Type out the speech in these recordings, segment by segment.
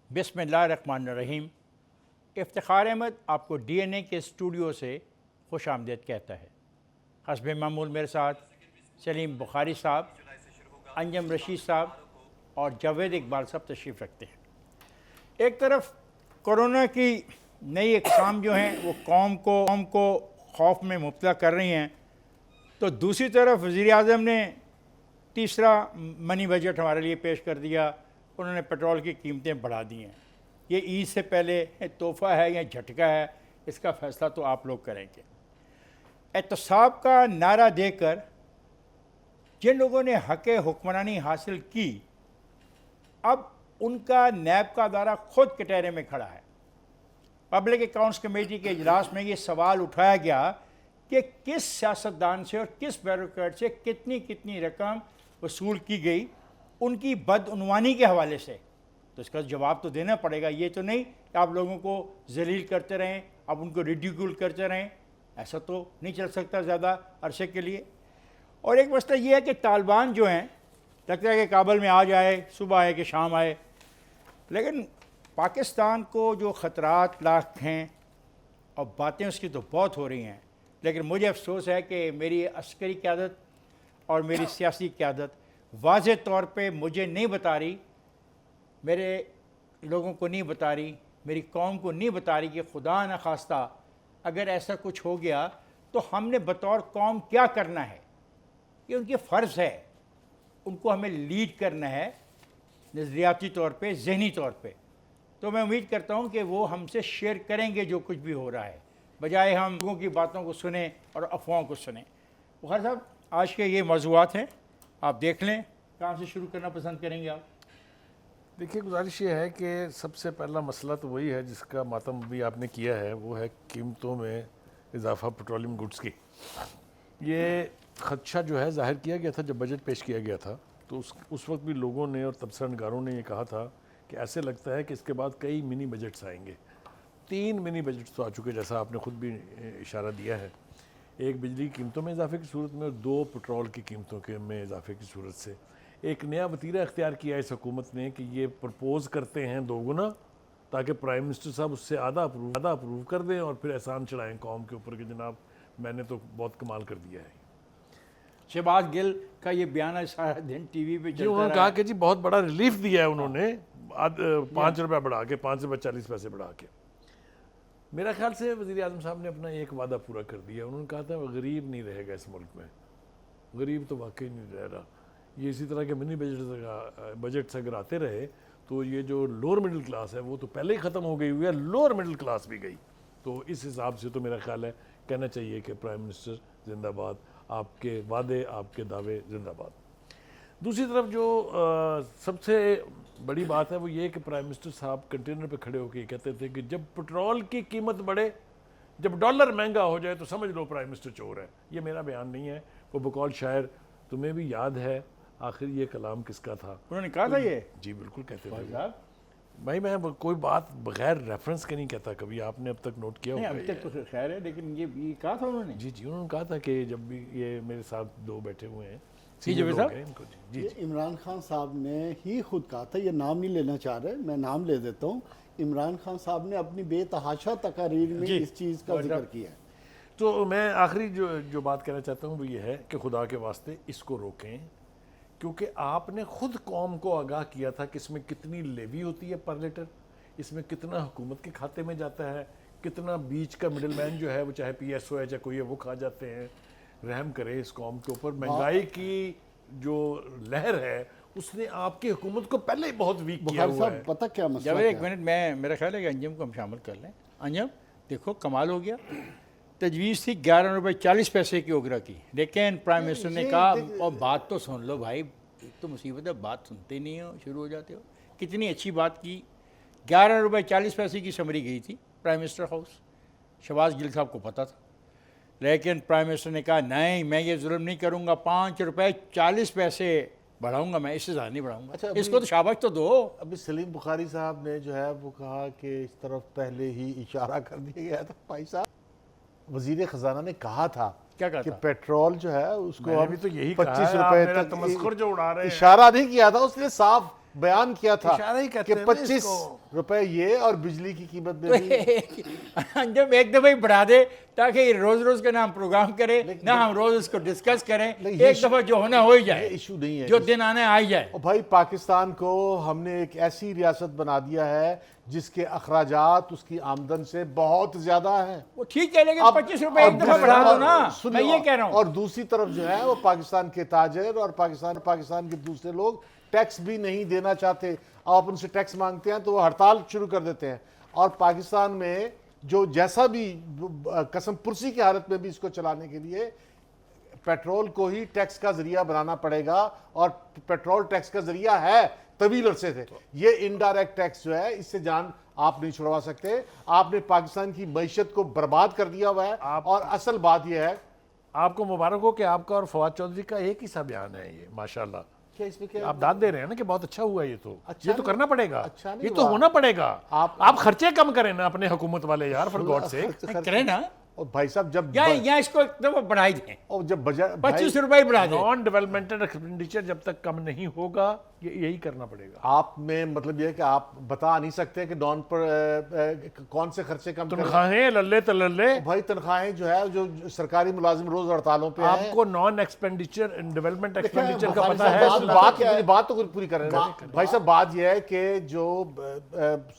बिस्मिल्लाहिर्रहमानिर्रहीम। इफ्तिखार अहमद आपको DNA के स्टूडियो से खुश आमदीद कहता है। हस्ब मामूल मेरे साथ सलीम बुखारी साहब, अंजम रशीद साहब और जावेद इकबाल साहब तशरीफ़ रखते हैं। एक तरफ कोरोना की नई इक़साम जो हैं वो कौम को खौफ में मुब्तला कर रही हैं, तो दूसरी तरफ वज़ीर आज़म ने तीसरा मनी बजट हमारे लिए पेश कर दिया। उन्होंने पेट्रोल की कीमतें बढ़ा दी हैं। ये ईद से पहले तोहफ़ा है या झटका है, इसका फ़ैसला तो आप लोग करेंगे। एहतसाब का नारा देकर जिन लोगों ने हक़ हुक्मरानी हासिल की, अब उनका नैब का अदारा खुद कटहरे में खड़ा है। पब्लिक अकाउंट्स कमेटी के इजलास में ये सवाल उठाया गया कि किस सियासतदान से और किस ब्यूरोक्रेट से कितनी कितनी रकम वसूल की गई उनकी बदउनवानी के हवाले से। तो इसका जवाब तो देना पड़ेगा। ये तो नहीं कि आप लोगों को जलील करते रहें, आप उनको रिडिक्यूल करते रहें। ऐसा तो नहीं चल सकता ज़्यादा अरसे के लिए। और एक मसला ये है कि तालिबान जो हैं, लगता है कि काबुल में आज आए, सुबह आए कि शाम आए, लेकिन पाकिस्तान को जो ख़तरात लाक हैं और बातें उसकी तो बहुत हो रही हैं, लेकिन मुझे अफसोस है कि मेरी अस्करी क़यादत और मेरी सियासी क़यादत वाज़े तौर पे मुझे नहीं बता रही, मेरे लोगों को नहीं बता रही, मेरी कौम को नहीं बता रही कि खुदा न खास्ता अगर ऐसा कुछ हो गया तो हमने बतौर कौम क्या करना है। ये उनके फ़र्ज़ है, उनको हमें लीड करना है नज़रियाती तौर पे, ज़हनी तौर पे। तो मैं उम्मीद करता हूँ कि वो हमसे शेयर करेंगे जो कुछ भी हो रहा है, बजाय हम लोगों की बातों को सुने और अफवाहों को सुने। बुखारी साहब, आज के ये मौज़ूआत हैं, आप देख लें कहाँ से शुरू करना पसंद करेंगे आप? देखिए, गुजारिश ये है कि सबसे पहला मसला तो वही है जिसका मातम भी आपने किया है, वो है कीमतों में इजाफा पेट्रोलियम गुड्स की। ये खदशा जो है ज़ाहिर किया गया था जब बजट पेश किया गया था, तो उस वक्त भी लोगों ने और तबसरनगारों ने ये कहा था कि ऐसे लगता है कि इसके बाद कई मिनी बजट्स आएंगे। 3 मिनी बजट्स तो आ चुके, जैसा आपने ख़ुद भी इशारा दिया है। एक बिजली की कीमतों में इजाफे की सूरत में और 2 पेट्रोल की कीमतों के में इजाफे की सूरत से। एक नया वतीरा इख्तियार किया इस हुकूमत ने कि ये प्रपोज़ करते हैं 2 गुना, ताकि प्राइम मिनिस्टर साहब उससे आधा अप्रूव कर दें और फिर एहसान चढ़ाएँ कौम के ऊपर कि जनाब मैंने तो बहुत कमाल कर दिया है। शहबाज गिल का ये बयान है, सारा दिन टीवी पे चलता रहा। उन्होंने कहा कि जी बहुत बड़ा रिलीफ दिया है उन्होंने, 5 रुपये बढ़ा के, 5 रुपये 40 पैसे बढ़ा के। मेरा ख्याल से वज़ीर आज़म साहब ने अपना एक वादा पूरा कर दिया। उन्होंने कहा था गरीब नहीं रहेगा इस मुल्क में, गरीब तो वाकई नहीं रह रहा। ये इसी तरह के मिनी बजट्स अगर आते रहे तो ये जो लोअर मिडिल क्लास है वो तो पहले ही ख़त्म हो गई हुई है, लोअर मिडिल क्लास भी गई। तो इस हिसाब से तो मेरा ख्याल है कहना चाहिए कि प्राइम मिनिस्टर जिंदाबाद, आपके वादे आपके दावे जिंदाबाद। दूसरी तरफ जो सबसे बड़ी बात है वो ये कि प्राइम मिनिस्टर साहब कंटेनर पे खड़े होकर कहते थे कि जब पेट्रोल की कीमत बढ़े, जब डॉलर महंगा हो जाए तो समझ लो प्राइम मिनिस्टर चोर है। ये मेरा बयान नहीं है, वो बकौल शायर, तुम्हें भी याद है आखिर ये कलाम किसका था? उन्होंने कहा था ये? जी बिल्कुल कहते थे भाई। मैं कोई बात बगैर रेफरेंस के नहीं कहता कभी, आपने अब तक नोट किया होगा? अभी तक तो खैर है, लेकिन ये कहा था उन्होंने? जी उन्होंने कहा था कि जब भी ये मेरे साथ 2 बैठे हुए हैं इनको जी इमरान खान साहब ने ही खुद कहा था, ये नाम नहीं लेना चाह रहे, मैं नाम ले देता हूँ। इमरान खान साहब ने अपनी बेतहाशा तकारीर में इस चीज़ का जिक्र किया है। तो मैं आखिरी जो बात कहना चाहता हूँ वो ये है कि खुदा के वास्ते इसको रोकें, क्योंकि आपने खुद कौम को आगाह किया था कि इसमें कितनी लेवी होती है पर लीटर, इसमें कितना हुकूमत के खाते में जाता है, कितना बीच का मिडिल मैन जो है वो चाहे PSO है चाहे कोई है वो खा जाते हैं। रहम करे इस कौम के ऊपर। महंगाई की जो लहर है उसने आपकी हुकूमत को पहले ही बहुत वीक किया हुआ है। पता क्या मसला? जब एक मिनट, मेरा ख्याल है कि अंजम को हम शामिल कर लें। अंजम देखो, कमाल हो गया। तजवीज़ थी 11 रुपये 40 पैसे की ओगरा की, लेकिन प्राइम मिनिस्टर ने कहा, और बात तो सुन लो भाई, एक तो मुसीबत है बात सुनते नहीं हो, शुरू हो जाते हो। कितनी अच्छी बात की। 11 रुपये 40 पैसे की समरी गई थी prime minister house, Shahbaz Gill साहब को पता था, लेकिन प्राइम मिनिस्टर ने कहा नहीं, मैं ये जुल्म नहीं करूँगा, 5 रुपये 40 पैसे बढ़ाऊंगा, मैं इससे ज़्यादा नहीं बढ़ाऊंगा। अच्छा, इसको तो शाबाश तो दो। अभी सलीम बुखारी साहब ने जो है वो कहा कि इस तरफ पहले ही इशारा कर दिया गया था। भाई साहब, वजीर खजाना ने कहा था क्या कहा कि था? पेट्रोल जो है उसको मैंने भी तो यही 25 रुपए रुपए तक तमस्खुर जो उड़ा रहे हैं। इशारा नहीं किया था उसने, साफ बयान किया था इशारा ही कहते कि हैं ना 25 इसको। रुपए ये और बिजली की कीमत तो में भी जब एक दफ़ा ही बढ़ा दे ताकि रोज़ रोज़ का ना हम प्रोग्राम करें ना हम रोज़ इसको डिस्कस करें, लेकिन ये एक दफ़ा जो होना हो ही ये जाए, इशू नहीं है। जो दिन आने आ ही जाए। और भाई पाकिस्तान को हमने एक ऐसी रियासत बना दिया है जिसके अखराजात उसकी आमदन से बहुत ज्यादा हैं। वो ठीक है, लेकिन अब- 25 रुपए एक और दफ़ा बढ़ा दो ना, सुनिए, मैं ये कह रहा हूँ। और दूसरी तरफ जो है वो पाकिस्तान के ताजिर और पाकिस्तान के दूसरे लोग टैक्स भी नहीं देना चाहते। आप उनसे टैक्स मांगते हैं तो वो हड़ताल शुरू कर देते हैं। और पाकिस्तान में जो जैसा भी कसम पुरसी की हालत में भी इसको चलाने के लिए पेट्रोल को ही टैक्स का जरिया बनाना पड़ेगा, और पेट्रोल टैक्स का जरिया है तवील अरसे से। ये इनडायरेक्ट टैक्स जो है इससे जान आप नहीं छुड़वा सकते। आपने पाकिस्तान की मईशत को बर्बाद कर दिया हुआ है। और असल बात यह है, आपको मुबारक हो कि आपका और फवाद चौधरी का एक ही सा बयान है ये, माशाल्लाह। क्या इसमें क्या आप दाद दे रहे हैं ना कि बहुत अच्छा हुआ ये तो। अच्छा ये तो नहीं- करना पड़ेगा, अच्छा नहीं ये तो हुआ। होना पड़ेगा। आप- आप खर्चे कम करें ना अपने हुकूमत वाले यार, फॉर गॉड से। करें ना, और भाई साहब जब या इसको एक दफ़ा बढ़ाई दें, और जब बजट 25 रुपए ही बढ़ा दें। नॉन डेवलपमेंटल एक्सपेंडिचर जब तक कम नहीं होगा यही करना पड़ेगा। आप में मतलब ये है कि आप बता नहीं सकते कि नॉन पर कौन से खर्चे कम करें। तनख्वाहें लल्ले तलल्ले, भाई तनख्वाहें जो है जो सरकारी मुलाजिम रोज हड़तालों पे हैं। आपको नॉन एक्सपेंडिचर डेवलपमेंट एक्सपेंडिचर का बुखारी पता साहब, है। बात तो पूरी कर रहे हैं भाई साहब। बात यह है कि जो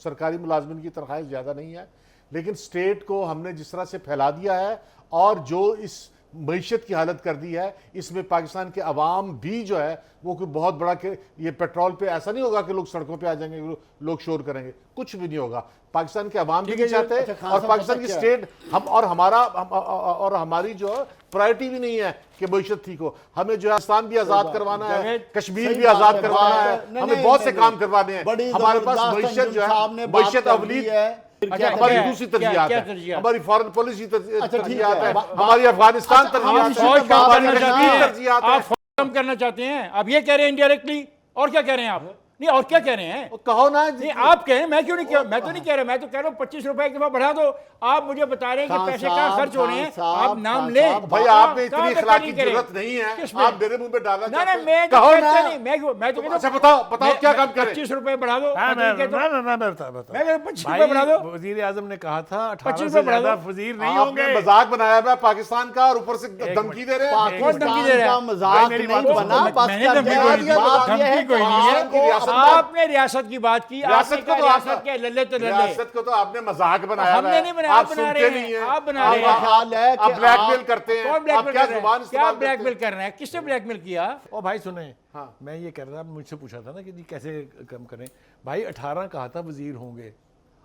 सरकारी मुलाजमिन की तनख्वाहें ज्यादा नहीं है, लेकिन स्टेट को हमने जिस तरह से फैला दिया है और जो इस मईशत की हालत कर दी है, इसमें पाकिस्तान के अवाम भी जो है वो कोई बहुत बड़ा कि ये पेट्रोल पे ऐसा नहीं होगा कि लोग सड़कों पे आ जाएंगे, लोग शोर करेंगे, कुछ भी नहीं होगा। पाकिस्तान के अवाम भी नहीं चाहते। अच्छा, खान और साहब पाकिस्तान पता की क्या स्टेट हम और हमारी जो प्रायोरिटी भी नहीं है कि मईशत ठीक हो। हमें जो है पाकिस्तान भी आज़ाद करवाना है, जावेद, कश्मीर सही भी बात आज़ाद है, करवाना बात है, है। नहीं, हमें नहीं, बहुत से नहीं, काम करवाने हैं। बड़ी हमारे पास जबरदस्त मईशत जो साहब ने है, बात मईशत कर अवलीद दी है। अच्छा, हमारी क्या- दूसरी क्या- तरजीहात क्या है, तरजीहात? हमारी फॉरेन पॉलिसी ठीक है, तरजीहात है, बा- हमारी अफगानिस्तान अच्छा, तरजीहात हम है, फौज कम हमारी करना चाहते कश्मीर हैं, तरजीहात आप है। फौज कम करना चाहते हैं, आप ये कह रहे हैं इनडायरेक्टली, और क्या कह रहे हैं आप? नहीं, और क्या कह रहे हैं? कहो ना नहीं, आप कह रहे हैं, मैं क्यों नहीं कह, मैं तो नहीं कह रहा, मैं तो कह रहा हूँ 25 रुपए एक दफा बढ़ा दो। आप मुझे बता रहे हैं कि खान पैसे कहाँ साहब, खर्च हो रहे हैं, खान साहब, आप नाम खान लें। साहब, भाई कहाँ- आप में कहाँ इतनी पे अखलाकी कटिंग करें? जरूरत नहीं है, किसमें? आप मेरे मुंह पे डालना ना ना, चाहते हैं। मैं तो कहो कहता ना। नहीं, मैं तो कहता अच्छा हूँ, बताओ क्या काम करें। 25 रुपए बढ़ा दो। हाँ, मैं तो कहता हूँ, मैं बता मैं कहता हूँ 25 रुपए बढ़ा दो। वजीर आजम ने कहा था 18 25 से रुपए बढ़ा ज्यादा दो। वजीर नहीं आपने होंगे। मजाक बनाया हुआ है पाकिस्तान का और ऊपर से धमकी दे रहे हैं। कौन धमकी पाकिस्तान दे रहा का है? मजाक मेरी नहीं बात तो बना। सुनो। मैंने धमकी बात कोई यह नहीं है दी, धमकी कोई नहीं है। की रियासत का- आपने रियासत की बात की, आपने रियासत कहा को तो रियासत के लल्ले तो लल्ले। रियासत को तो आपने मजाक बनाया हमने हुआ है। नहीं बनाया, आप आप बना सुनते रहे नहीं हैं, हैं। आप बना रहे हैं। मेरा ख्याल है आप कि ब्लैकमेल आप- करते हैं। कौन आप ब्लैकमेल क्या कर रहे जुबान हैं? क्या इस्तेमाल करते ब्लैकमेल हैं? कर रहे हैं? किसने ब्लैकमेल किया? ओ भाई सुने, हाँ। मैं ये कह रहा था, मुझसे पूछा था ना कि जी कैसे कम करें। भाई 18 कहा था वजीर होंगे,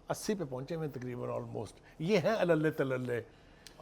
80 पे पहुंचे में तकरीबन ऑलमोस्ट। ये हैं अल्ले तलल्ले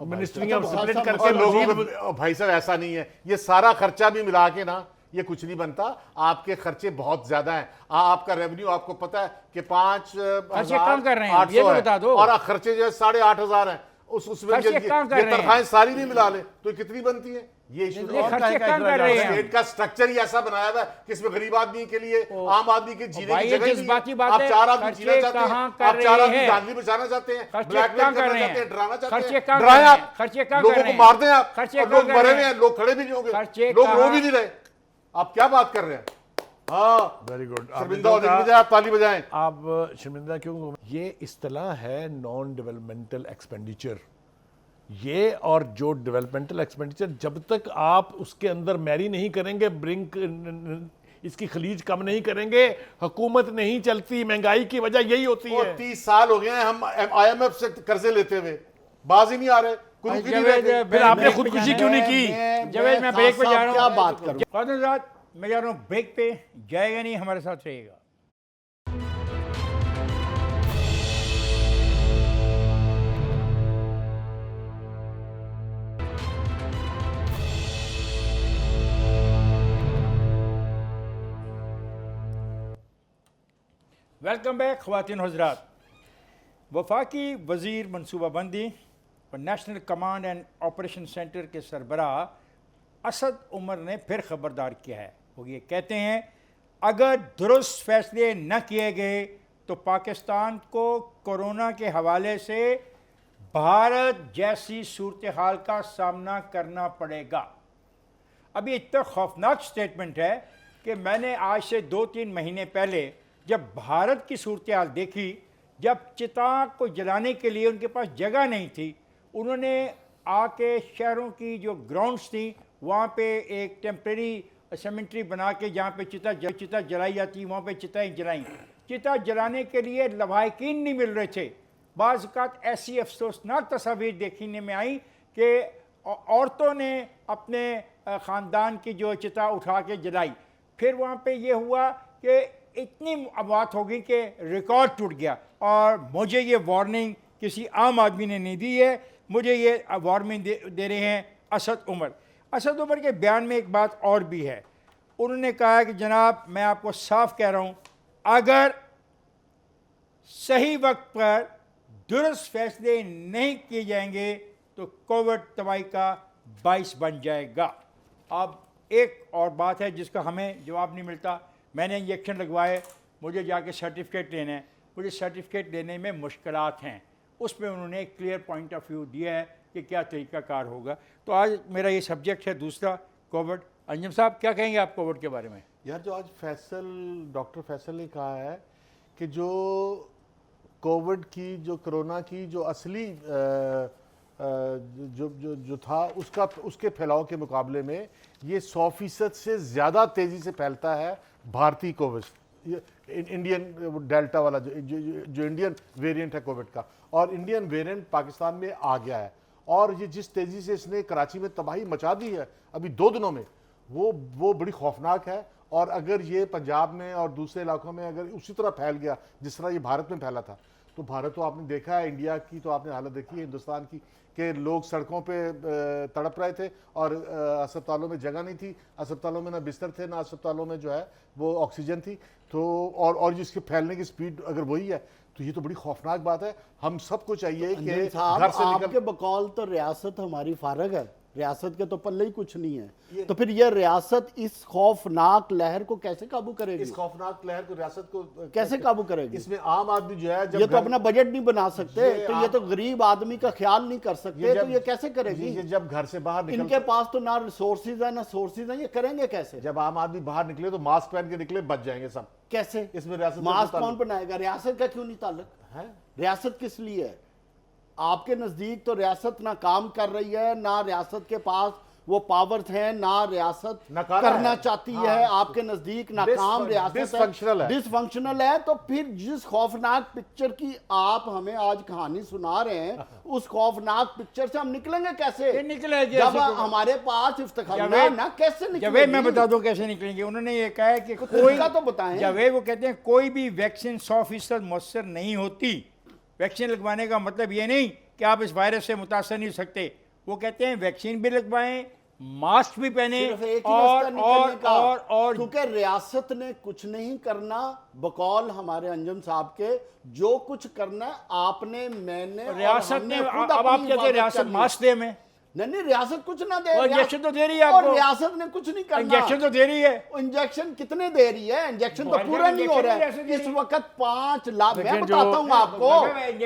मिनिस्ट्रियां अच्छा, स्प्लिट साहब, करके और लोगों वजीर- को भाई साहब ऐसा नहीं है, ये सारा खर्चा भी मिला के ना ये कुछ नहीं बनता। आपके खर्चे बहुत ज्यादा हैं। आपका रेवेन्यू आपको पता है कि 5,000 कम कर रहे हैं, ये तो 800 है। बता दो। और खर्चे जो है 8,500 है। उसमें खर्चे ये कम कर रहे हैं। तनख्वाहें सारी नहीं मिला ले तो ये कितनी बनती है? ये इशू ये खर्चे कम कर रहे हैं। स्टेट का स्ट्रक्चर ही ऐसा बनाया हुआ है कि इसमें गरीब आदमी के लिए, आम आदमी के जीने भाई की ये जगह ही नहीं जज्बाती है। बात आप है, 4 आदमी खर्चे जीना चाहते कहाँ हैं, कर आप 4 रहे आदमी हैं? जान बचाना चाहते हैं, खर्चे ब्लैकमेल कम कर करना रहे चाहते हैं, हैं। डराना चाहते खर्चे हैं, कम कर डराएं रहे हैं। आप, खर्चे कम कर लोगों रहे को हैं। मार दें आप, खर्चे और कम लोग कर मरे रहे हुए हैं। हैं, लोग खड़े भी नहीं होंगे, खर्चे लोग रो कहाँ- भी नहीं रहे। आप क्या बात कर रहे हैं? हाँ, वेरी गुड। शर्मिंदा होने की बजाय आप ताली बजाएं। आप शर्मिंदा क्यों? ये इस्तेलाह है नॉन डेवलपमेंटल एक्सपेंडिचर। ये और जो डेवलपमेंटल एक्सपेंडिचर, जब तक आप उसके अंदर मैरी नहीं करेंगे, ब्रिंक इसकी खलीज कम नहीं करेंगे, हुकूमत नहीं चलती। महंगाई की वजह यही होती वो है। 30 साल हो गए हैं हम IMF से कर्जे लेते हुए, बाज ही नहीं आ रहे, कुछ रुक ही नहीं जावेद, रहे। फिर आपने ब्रेक पे खुदकुशी जाना क्यों है। नहीं की? जावेद, मैं ब्रेक पे जा रहा हूँ। क्या बात करूं? ख्वाजा साहब, मैं जा रहा हूँ ब्रेक पे, जाएगा नहीं, हमारे साथ रहेगा। वेलकम बैक ख्वातीन हज़रात। वफाकी वज़ीर मनसूबाबंदी और national command and operation centre के सरबराह असद उमर ने फिर ख़बरदार किया है। वो ये कहते हैं अगर दुरुस्त फैसले न किए गए तो पाकिस्तान को कोरोना के हवाले से भारत जैसी सूरत हाल का सामना करना पड़ेगा। अब ये इतना खौफनाक स्टेटमेंट है कि मैंने आज से 2-3 महीने पहले जब भारत की सूरत देखी, जब चिता को जलाने के लिए उनके पास जगह नहीं थी, उन्होंने आके शहरों की जो ग्राउंड्स थी वहाँ पे एक टेम्प्रेरी सेमेंट्री बना के जहाँ पे चिता जलाई जाती, वहाँ पे चिताएँ जलाई। चिता जलाने के लिए लवाहिकीन नहीं मिल रहे थे। बाज़ औक़ात ऐसी अफसोसनाक तस्वीर देखने में आई कि औरतों ने अपने ख़ानदान की जो चिता उठा के जलाई। फिर वहाँ पे ये हुआ कि इतनी बात हो गई कि रिकॉर्ड टूट गया। और मुझे ये वार्निंग किसी आम आदमी ने नहीं दी है, मुझे ये वार्निंग दे रहे हैं असद उमर। असद उमर के बयान में एक बात और भी है। उन्होंने कहा है कि जनाब, मैं आपको साफ कह रहा हूँ, अगर सही वक्त पर दुरुस्त फैसले नहीं किए जाएंगे तो कोविड तबाही का बाइस बन जाएगा। अब एक और बात है जिसका हमें जवाब नहीं मिलता। मैंने इंजेक्शन लगवाए, मुझे जाके सर्टिफिकेट लेना है, मुझे सर्टिफिकेट लेने में मुश्किलात हैं। उसमें उन्होंने एक क्लियर पॉइंट ऑफ व्यू दिया है कि क्या तरीक़ाकार होगा। तो आज मेरा ये सब्जेक्ट है दूसरा, कोविड। अंजुम साहब, क्या कहेंगे आप कोविड के बारे में? यार, जो आज डॉक्टर फैसल ने कहा है कि जो कोविड की, जो कोरोना की जो असली जो था उसके फैलाव के मुकाबले में ये 100% से ज़्यादा तेज़ी से फैलता है भारतीय कोविड, इंडियन डेल्टा वाला जो इंडियन वेरिएंट है कोविड का। और इंडियन वेरिएंट पाकिस्तान में आ गया है और ये जिस तेज़ी से इसने कराची में तबाही मचा दी है अभी 2 दिनों में, वो बड़ी खौफनाक है। और अगर ये पंजाब में और दूसरे इलाकों में अगर उसी तरह फैल गया जिस तरह ये भारत में फैला था, तो भारत तो आपने देखा है, इंडिया की तो आपने हालत देखी है, हिंदुस्तान की, कि लोग सड़कों पे तड़प रहे थे और अस्पतालों में जगह नहीं थी, अस्पतालों में ना बिस्तर थे, ना अस्पतालों में जो है वो ऑक्सीजन थी। तो और जिसके फैलने की स्पीड अगर वही है तो ये तो बड़ी खौफनाक बात है। हम सबको चाहिए कि घर से आपके बकौल तो रियासत हमारी फारग है, रियासत के तो पल्ले ही कुछ नहीं है। तो फिर यह रियासत इस खौफनाक लहर को कैसे काबू करेगी? इस खौफनाक लहर को रियासत को कैसे काबू करेगी? इसमें आम आदमी जो है, जब ये तो अपना बजट नहीं बना सकते, तो ये तो गरीब आदमी का ख्याल नहीं कर सकते, तो ये कैसे करेगी? जब घर से बाहर निकल, इनके पास तो ना रिसोर्सेज है ना सोर्सेज है, ये करेंगे कैसे? जब आम आदमी बाहर निकले तो मास्क पहन के निकले, बच जाएंगे सब। कैसे? इसमें रियासत मास्क कौन बनाएगा? रियासत का क्यों नहीं ताल्लुक है? रियासत किस लिए है? आपके नजदीक तो रियासत ना काम कर रही है, ना रियासत के पास वो पावर्स हैं, ना रियासत करना चाहती है। आपके नजदीक नाकाम रियासत है, डिसफंक्शनल है। तो फिर जिस खौफनाक पिक्चर की आप हमें आज कहानी सुना रहे हैं, उस खौफनाक पिक्चर से हम निकलेंगे कैसे? निकलेंगे जब हमारे पास इफ्तिखार ना, कैसे निकलेंगे? मैं बता दूं कैसे निकलेंगे। उन्होंने ये कहा है कि कोई का तो बताएं। वो कहते हैं कोई भी वैक्सीन 100% मुअस्सर नहीं होती। वैक्सीन लगवाने का मतलब ये नहीं कि आप इस वायरस से मुतासर नहीं हो सकते। वो कहते हैं वैक्सीन भी लगवाएं, मास्क भी पहने, और क्योंकि रियासत ने कुछ नहीं करना, बकौल हमारे अंजुम साहब के, जो कुछ करना है आपने, मैंने, रियासत ने। अब आप कहते हैं रियासत मास्क दे में, नहीं, रियासत कुछ ना दे, इंजेक्शन तो दे रही है आपको, और रियासत ने कुछ नहीं करना। इंजेक्शन तो दे रही है। इंजेक्शन कितने दे रही है? इंजेक्शन तो पूरा नहीं हो रहा है इस वक्त। 5 लाख, मैं बताता हूँ आपको,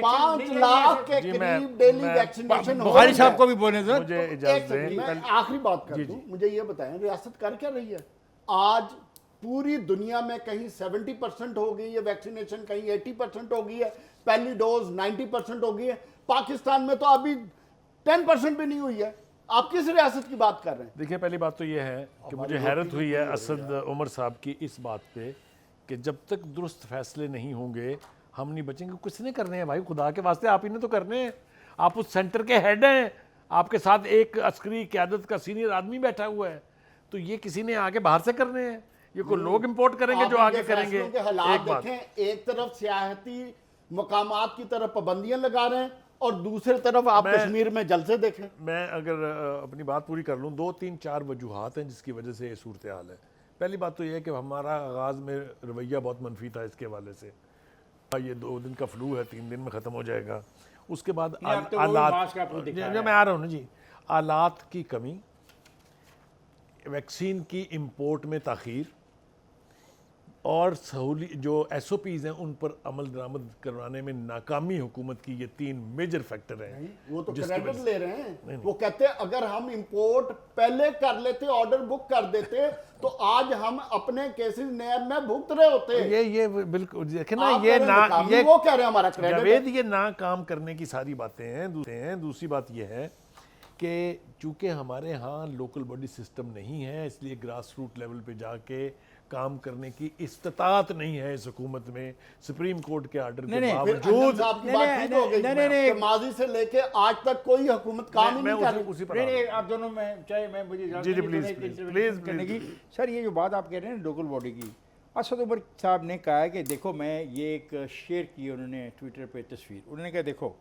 5 लाख के करीब डेली वैक्सीनेशन। बुखारी साहब को भी बोले थे। मुझे इजाजत दें, मैं आखिरी बात कर दूं, मुझे ये बताएं, रियासत कर क्या रही है? आज पूरी दुनिया में कहीं 70% हो गई है वैक्सीनेशन, कहीं 80% हो गई है, पहली डोज 90% हो गई है। पाकिस्तान में तो अभी 10% भी नहीं हुई है। आप किस रियासत की बात कर रहे हैं? देखिए, पहली बात तो ये है कि मुझे हैरत हुई है असद उमर साहब की इस बात पे कि जब तक दुरुस्त फैसले नहीं होंगे हम नहीं बचेंगे। कुछ नहीं करने हैं भाई, खुदा के वास्ते आप ही ने तो करने हैं। आप उस सेंटर के हेड हैं, आपके साथ एक अस्करी क़यादत का सीनियर आदमी बैठा हुआ है, तो ये किसी ने आगे बाहर से करने हैं? ये कोई लोग इंपोर्ट करेंगे जो आगे करेंगे? एक बात देखें, एक तरफ सियाहती मकामात की तरफ पाबंदियां लगा रहे हैं और दूसरी तरफ आप कश्मीर में जलसे देखें। मैं अगर अपनी बात पूरी कर लूँ, 2 3 4 वजूहात हैं जिसकी वजह से ये सूरत हाल है। पहली बात तो ये है कि हमारा आगाज़ में रवैया बहुत मनफी था इसके हवाले से। ये 2 दिन का फ्लू है, 3 दिन में ख़त्म हो जाएगा। उसके बाद आलात, मैं आ रहा हूँ ना जी, आलात की कमी, वैक्सीन की इम्पोर्ट में ताख़ीर और सहूली जो SOPs हैं उन पर अमल दरामद करवाने में नाकामी हुकूमत की, ये 3 मेजर फैक्टर हैं। वो तो जिसकी क्रेडिट वजह ले रहे हैं। वो कहते हैं अगर हम इंपोर्ट पहले कर लेते, ऑर्डर बुक कर देते, तो आज हम अपने केसेस नैब में भुगत रहे होते। ये बिल्कुल देखे ना, आप ये कह रहे ना हैं नाकामी, ये वो कह रहे हैं हमारा क्रेडिट जावेद, ये ना काम करने की सारी बातें हैं। दूसरी बात ये है कि चूंकि हमारे यहाँ लोकल बॉडी सिस्टम नहीं है, इसलिए ग्रास रूट लेवल पे जाके काम करने की इस्तात नहीं है इस हुकूमत में। सुप्रीम कोर्ट के ऑर्डर के फिर बावजूद अंजन साहब की बात ठीक हो गई कि माजी से लेके आज तक कोई हुकूमत काम ही मैं नहीं कर रही। उसी पर नहीं नहीं, आप दोनों में चाहे मैं मुझे इजाज़त जी, जी, नहीं, प्लीज़, दोनों एक प्लीज़, इंटरव्यू प्लीज़, करने की। प्लीज़। सर ये जो बात आप कह रहे हैं लोकल बॉडी की, असद उमर साहब ने कहा है कि देखो, मैं ये एक शेयर की उन्होंने ट्विटर पे तस्वीर, उन्होंने कहा देखो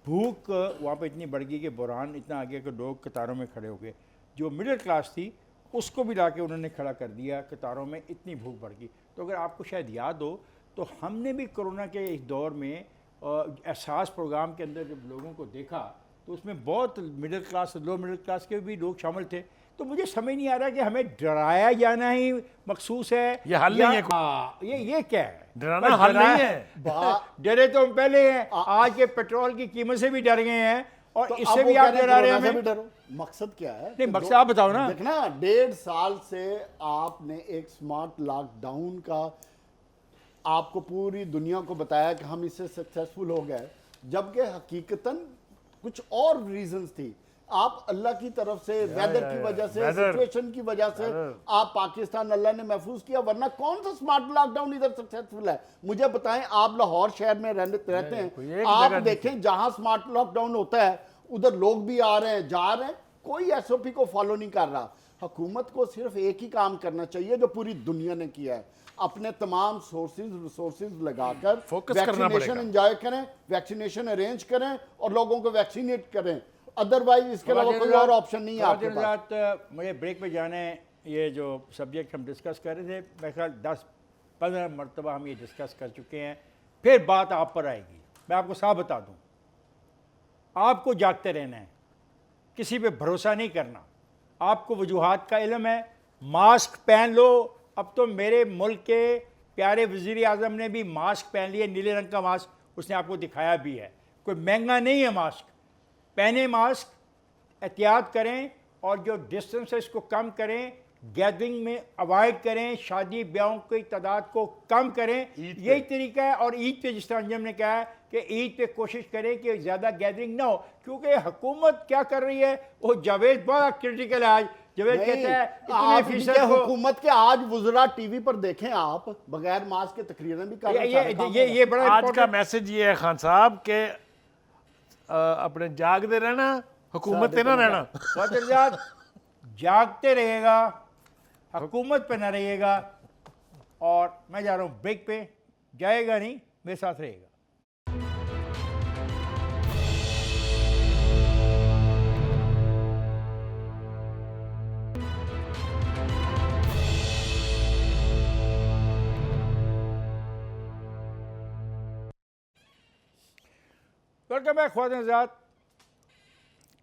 भूख वहाँ पे इतनी बढ़ गई कि बुरहान इतना आ गया कि लोग कतारों में खड़े हो गए। जो मिडिल क्लास थी उसको भी ला के उन्होंने खड़ा कर दिया कतारों में, इतनी भूख बढ़ गई। तो अगर आपको शायद याद हो तो हमने भी कोरोना के इस दौर में एहसास प्रोग्राम के अंदर जब लोगों को देखा तो उसमें बहुत middle class, low middle class के भी लोग शामिल थे। तो मुझे समझ नहीं आ रहा कि हमें डराया जाना ही मखसूस है, ये हल नहीं है। हाँ, ये क्या है? डराना बस हल नहीं डरा- है। डरे तो हम पहले हैं, आज के पेट्रोल की कीमत से भी डर गए हैं और तो इससे अब भी वो आप कह डरा रहे कोरोना हैं से हमें। भी डरो। मकसद क्या है? नहीं, कि मकसद आप बताओ ना। देखना 1.5 साल से आपने एक स्मार्ट लॉकडाउन का आपको पूरी दुनिया को बताया कि हम इससे सक्सेसफुल हो गए, जबकि हकीकतन कुछ और रीजंस थी। आप अल्लाह की तरफ से, वेदर की वजह से, weather, सिचुएशन की वजह से आप पाकिस्तान अल्लाह ने महफूज किया, वरना कौन सा स्मार्ट लॉकडाउन इधर सक्सेसफुल है? मुझे बताएं, आप लाहौर शहर में रहते कोई हैं, एक आप जगह देखें जहां स्मार्ट लॉकडाउन होता है उधर लोग भी आ रहे हैं, जा रहे हैं, कोई SOP को फॉलो नहीं कर रहा। हुकूमत को सिर्फ एक ही काम करना चाहिए जो पूरी दुनिया ने किया है, अपने तमाम रिसोर्सेज लगाकर फोकस करना वैक्सीनेशन पड़ेगा। एंजॉय करें, वैक्सीनेशन अरेंज करें और लोगों को वैक्सीनेट करें। अदरवाइज इसके अलावा कोई और ऑप्शन नहीं है आपके पास। रात मुझे ब्रेक पे जाना है। ये जो सब्जेक्ट हम डिस्कस कर रहे थे, मेरे ख्याल 10-15 मरतबा हम ये डिस्कस कर चुके हैं, फिर बात आप पर आएगी। मैं आपको साफ बता दूं, आपको जागते रहना है, किसी पे भरोसा नहीं करना। आपको वजूहात का इल्म है, मास्क पहन लो। अब तो मेरे मुल्क के प्यारे वज़ीर आज़म ने भी मास्क पहन लिए, नीले रंग का मास्क, उसने आपको दिखाया भी है। कोई महंगा नहीं है मास्क, पहने मास्क, एहतियात करें और जो डिस्टेंस है इसको कम करें, गैदरिंग में अवॉइड करें, शादी ब्याहों की तादाद को कम करें। यही तरीका है। और ईद पे जिस तरह अंजम ने कहा है कि ईद पे कोशिश करें कि ज़्यादा गैदरिंग ना हो, क्योंकि हुकूमत क्या कर रही है, वो जावेद बड़ा क्रिटिकल है आज। जावेद कहता है इतने फीसद हुकूमत के आज वुज़रा टीवी पर देखें आप, बगैर मास्क के तकरीरें भी कर रहे हैं। ये बड़ा आज का important- मैसेज ये है खान साहब के अपने जागते रहना, हुकूमत पे ना रहना। फौजदार जागते रहेगा, हुकूमत पे ना रहेगा। और मैं जा रहा हूँ ब्रेक पे, जाएगा नहीं, मेरे साथ रहेगा। Welcome back ख्वातीन।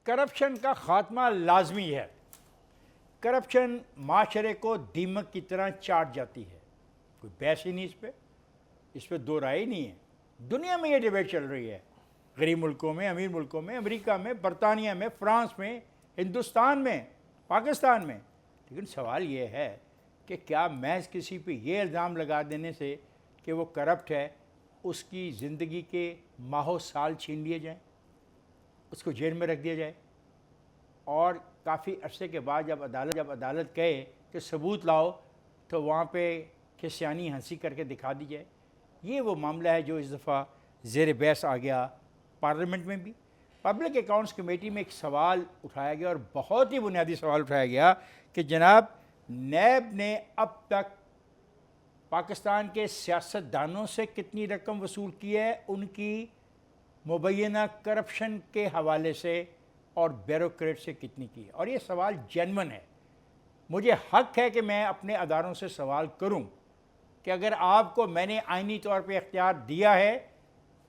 करप्शन का खात्मा लाजमी है। करप्शन माशरे को दीमक की तरह चाट जाती है, कोई बहस ही नहीं इस पे दो राय ही नहीं है। दुनिया में ये डिबेट चल रही है, गरीब मुल्कों में, अमीर मुल्कों में, अमेरिका में, बरतानिया में, फ्रांस में, हिंदुस्तान में, पाकिस्तान में। लेकिन सवाल ये है कि क्या महज किसी पे ये इल्ज़ाम लगा देने से कि वो करप्ट है, उसकी ज़िंदगी के माहो साल छीन लिए जाएं, उसको जेल में रख दिया जाए और काफ़ी अरसे के बाद जब अदालत कहे कि सबूत लाओ तो वहाँ पे खिसियानी हंसी करके दिखा दी जाए? ये वो मामला है जो इस दफ़ा ज़ेर बहस आ गया पार्लियामेंट में भी। पब्लिक अकाउंट्स कमेटी में एक सवाल उठाया गया और बहुत ही बुनियादी सवाल उठाया गया कि जनाब नैब ने अब तक पाकिस्तान के सियासतदानों से कितनी रकम वसूल की है, उनकी मुबैना करप्शन के हवाले से, और ब्यूरोक्रेट से कितनी की है। और ये सवाल जेन्युइन है, मुझे हक है कि मैं अपने अदारों से सवाल करूं कि अगर आपको मैंने आइनी तौर पे इख्तियार दिया है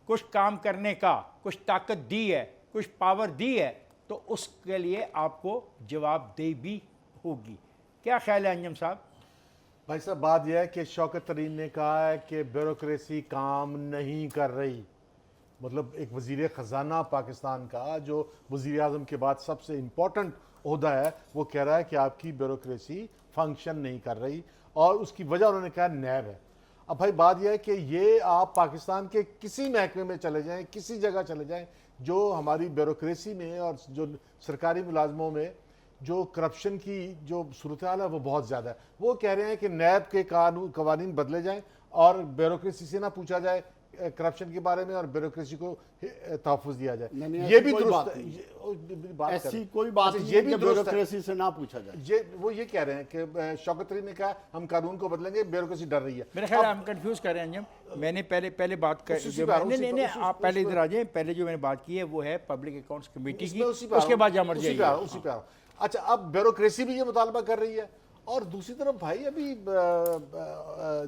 कुछ काम करने का, कुछ ताकत दी है, कुछ पावर दी है, तो उसके लिए आपको जवाबदेही भी होगी। क्या ख्याल है अंजम साहब? भाई साहब बात यह है कि शौकत तरीन ने कहा है कि ब्यूरोक्रेसी काम नहीं कर रही। मतलब एक वजीर ख़जाना पाकिस्तान का जो वजीर आज़म के बाद सबसे इम्पोर्टेंट ओहदा है, वो कह रहा है कि आपकी ब्यूरोक्रेसी फंक्शन नहीं कर रही, और उसकी वजह उन्होंने कहा नैब है। अब भाई बात यह है कि ये आप पाकिस्तान के किसी महकमे में चले जाएं, किसी जगह चले जाएं, जो हमारी ब्यूरोक्रेसी में और जो सरकारी मुलाजमों में जो करप्शन की जो सूरत हाल है वो बहुत ज़्यादा है। वो कह रहे हैं कि नैब के कवानीन बदले जाएं और ब्यूरोक्रेसी से ना पूछा जाए करप्शन के बारे में, और ब्यूरोक्रेसी को तहफ़्फ़ुज़ दिया जाए। ये भी दुरुस्त है, ऐसी कोई बात नहीं ये है भी कि दुरुस्त है। ब्यूरोक्रेसी से ना पूछा जाए। वो ये कह रहे हैं कि शौकत तरीन ने कहा हम कानून को बदलेंगे, ब्यूरोक्रेसी डर रही है। मेरा ख्याल हम कंफ्यूज कर रहे हैं अंजम। मैंने पहले बात कर उसी पे आ रहा हूं, नहीं उसी नहीं पे- आप पहले इधर आ जाए। पहले जो मैंने बात की है वो है पब्लिक अकाउंट्स कमेटी की, उसी पे आ रहा उसके हूं, बाद जहाँ मर उसी पे आ रहा हूं, जाइए। उसी पे आ रहा हूं। अच्छा, अब ब्यूरोक्रेसी भी ये मुतालबा कर रही है, और दूसरी तरफ भाई अभी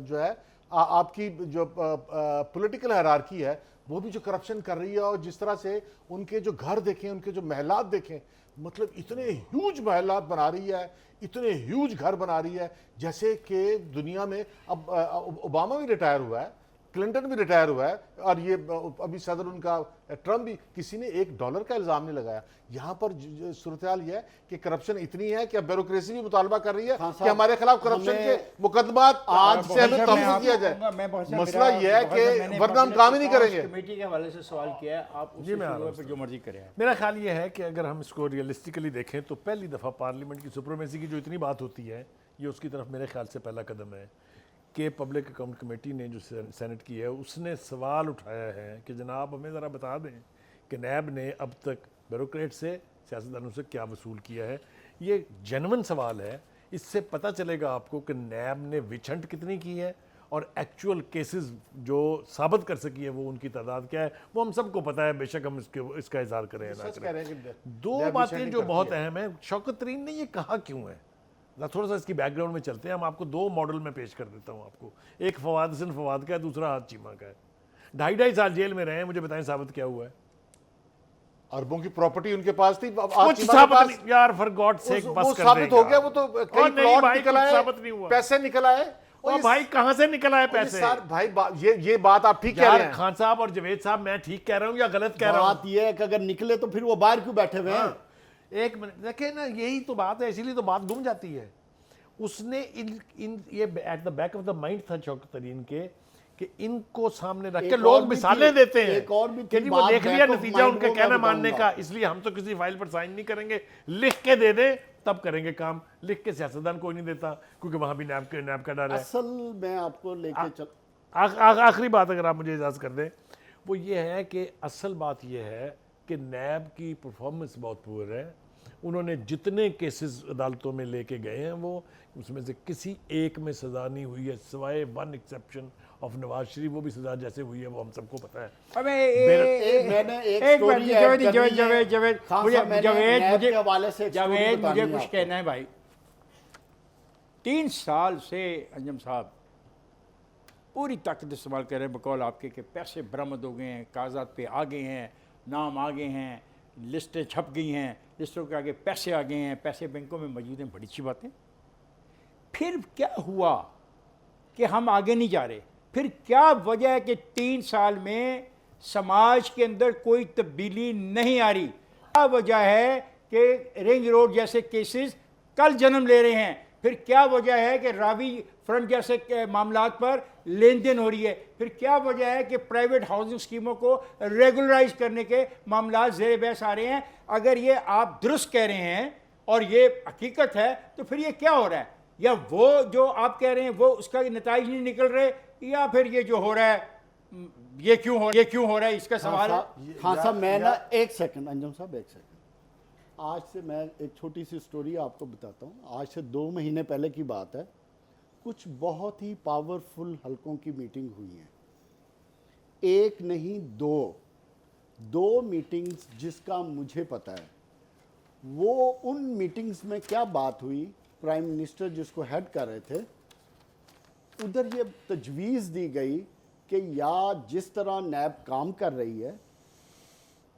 जो है आपकी जो पॉलिटिकल हायरार्की है वो भी जो करप्शन कर रही है, और जिस तरह से उनके जो घर देखें, उनके जो महलात देखें, मतलब इतने ह्यूज महलात बना रही है, इतने ह्यूज घर बना रही है, जैसे कि दुनिया में अब ओबामा भी रिटायर हुआ है, क्लिंटन भी रिटायर हुआ है, और ये अभी सदर उनका ट्रम्प भी, किसी ने $1 का इल्ज़ाम नहीं लगाया। यहाँ पर सूरत हाल यह है कि करप्शन इतनी है कि अब ब्यूरोक्रेसी भी मुतालबा कर रही है कि हमारे खिलाफ करप्शन के मुकदमात आज से हमें तहफ़्फ़ुज़ दिया जाए। मसला यह है कि वरना हम काम ही नहीं करेंगे। कमेटी के हवाले से सवाल किया है, आप उसी पे जो मर्जी करें। मेरा ख्याल ये है कि अगर हम इसको रियलिस्टिकली देखें तो पहली दफ़ा पार्लियामेंट की सुप्रीमेसी की जो इतनी बात होती है, ये उसकी तरफ मेरे ख्याल से पहला कदम है कि पब्लिक अकाउंट कमेटी ने जो सेनेट की है उसने सवाल उठाया है कि जनाब हमें ज़रा बता दें कि नैब ने अब तक ब्यूरोक्रेट से, सियासतदानों से क्या वसूल किया है। ये जेन्युइन सवाल है, इससे पता चलेगा आपको कि नैब ने विच हंट कितनी की है और एक्चुअल केसेस जो साबित कर सकी है वो उनकी तादाद क्या है। वो हम सबको पता है, बेशक हम इसका इजहार करें ना करें। दो बातें जो बहुत अहम है, शौकत तरीन ने ये कहा क्यों है, थोड़ा सा इसकी बैकग्राउंड में चलते हैं। हम आपको दो मॉडल में पेश कर देता हूँ आपको। एक फवाद हसन फवाद का है, दूसरा हाथ चीमा का है। 2.5 साल जेल में रहे हैं, मुझे बताएं साबित क्या हुआ है? अरबों की प्रॉपर्टी उनके पास थी, कुछ साबित नहीं यार, फॉर गॉड सेक बस कर साबित हो गया। वो तो और कई नहीं प्लॉट भाई, निकल कुछ आए, साबित नहीं हुआ। पैसे निकल आए। और भाई कहां से निकल आए पैसे? भाई ये बात आप ठीक कह रहे हैं खान साहब और जवेद साहब, मैं ठीक कह रहा हूं या गलत कह रहा हूं? बात यह है कि अगर निकले तो फिर वो बाहर क्यों बैठे हुए हैं? एक मिनट देखिए ना, यही तो बात है, इसीलिए तो बात घूम जाती है। उसने इन ये at the back of the mind था शौकत तरीन के कि इनको सामने रख के एक और लोग भी मिसालें थी, देते हैं एक और भी कि थी जी वो बात, देख लिया back of नतीजा mind उनके वो कहना मैं मानने बताऊंगा। का, इसलिए हम तो किसी फाइल पर साइन नहीं करेंगे, लिख के दे दें तब करेंगे काम। लिख के सियासतदान कोई नहीं देता, क्योंकि वहां भी नैब का डर है। असल मैं आपको लेके चल आखिरी बात अगर आप मुझे इजाज़त कर दें, वो ये है कि असल बात ये है कि नैब की परफॉर्मेंस बहुत पुअर है। उन्होंने जितने केसेस अदालतों में लेके गए हैं वो उसमें से किसी एक में सज़ा नहीं हुई है, सिवाय one exception of Nawaz Sharif. वो भी सज़ा जैसे हुई है वो हम सबको पता है। मैंने एक स्टोरी ऐड करनी है। खान साहब, मैंने नैब के हवाले से एक स्टोरी जावेद बतानी मुझे है कुछ आपको। कहना है भाई। 3 साल से अंजम साहब पूरी ताकत इस्तेमाल कर रहे हैं बकौल आपके कि पैसे बरामद हो गए हैं, कागजात पे आ गए हैं, नाम आ गए हैं, लिस्टें छप गई हैं, लिस्टों के आगे पैसे आ गए हैं, पैसे बैंकों में मौजूद हैं। बड़ी अच्छी बातें। फिर क्या हुआ कि हम आगे नहीं जा रहे? फिर क्या वजह है कि 3 साल में समाज के अंदर कोई तब्दीली नहीं आ रही? क्या वजह है कि रिंग रोड जैसे केसेस कल जन्म ले रहे हैं? फिर क्या वजह है कि रावी फ्रंट जैसे मामलात पर लेन देन हो रही है? फिर क्या वजह है कि प्राइवेट हाउसिंग स्कीमों को रेगुलराइज करने के मामलात ज़ेर बहस आ रहे हैं? अगर ये आप दुरुस्त कह रहे हैं और ये हकीकत है तो फिर ये क्या हो रहा है? या वो जो आप कह रहे हैं वो उसका नताइज नहीं निकल रहे, या फिर ये जो हो रहा है ये क्यों हो रहा है, इसका सवाल है। हाँ साहब, मैं ना एक सेकंड, अंजुम साहब एक सेकंड। आज से मैं एक छोटी सी स्टोरी आपको बताता हूँ। आज से 2 महीने पहले की बात है। कुछ बहुत ही पावरफुल हलकों की मीटिंग हुई है, एक नहीं दो मीटिंग्स जिसका मुझे पता है। वो उन मीटिंग्स में क्या बात हुई, प्राइम मिनिस्टर जिसको हेड कर रहे थे, उधर ये तजवीज़ दी गई कि या जिस तरह नैब काम कर रही है